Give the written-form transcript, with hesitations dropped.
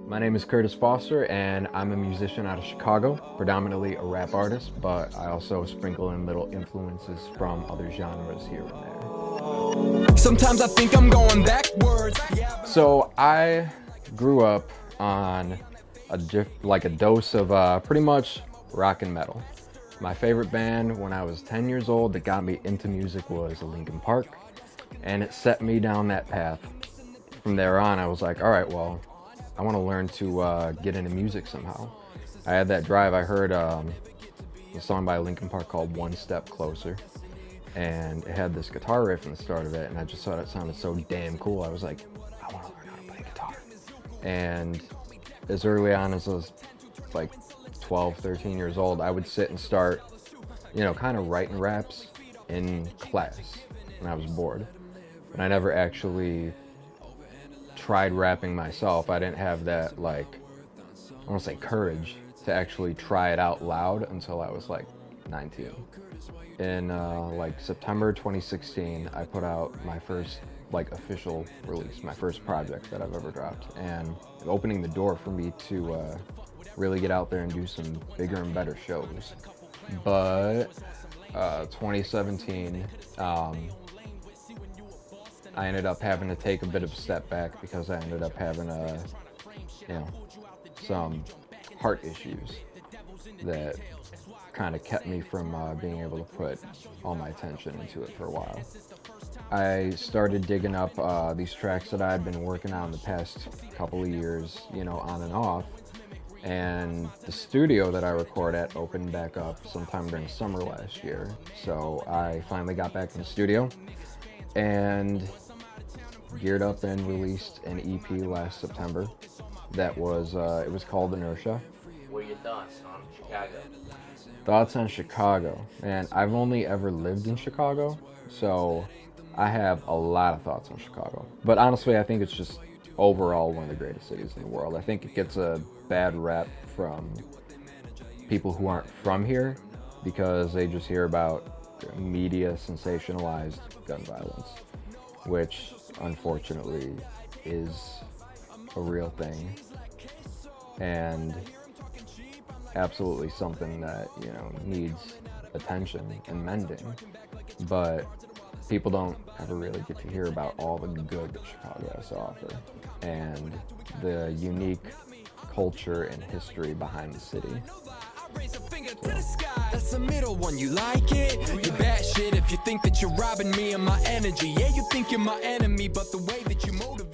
My name is Curtis Foster, and I'm a musician out of Chicago, predominantly a rap artist, but I also sprinkle in little influences from other genres here and there. Sometimes I think I'm going backwards. So I grew up on a dose of pretty much rock and metal. My favorite band when I was 10 years old that got me into music was Linkin Park, and it set me down that path. From there on, I was like, all right, well, I want to learn to get into music somehow. I had that drive. I heard a song by Linkin Park called One Step Closer, and it had this guitar riff in the start of it, and I just thought it sounded so damn cool. I was like, I want to learn how to play guitar. And as early on as I was like 12, 13 years old, I would sit and start, kind of writing raps in class when I was bored. And I never actually tried rapping myself. I didn't have that, I want to say courage to actually try it out loud until I was like 19. In September 2016, I put out my first official release, my first project that I've ever dropped, and opening the door for me to really get out there and do some bigger and better shows. But 2017, I ended up having to take a bit of a step back because I ended up having some heart issues that kind of kept me from being able to put all my attention into it for a while. I started digging up these tracks that I had been working on the past couple of years, on and off, and the studio that I record at opened back up sometime during summer last year. So I finally got back in the studio and geared up and released an EP last September that was it was called Inertia. What are your thoughts on Chicago? Thoughts on Chicago? Man, I've only ever lived in Chicago, so I have a lot of thoughts on Chicago. But honestly, I think it's just overall one of the greatest cities in the world. I think it gets a bad rap from people who aren't from here because they just hear about media sensationalized gun violence, which unfortunately is a real thing and absolutely something that needs attention and mending, but people don't ever really get to hear about all the good that Chicago has to offer and the unique culture and history behind the city. That's the middle one, you like it? You bad shit if you think that you're robbing me of my energy. Yeah, you think you're my enemy, but the way that you motivate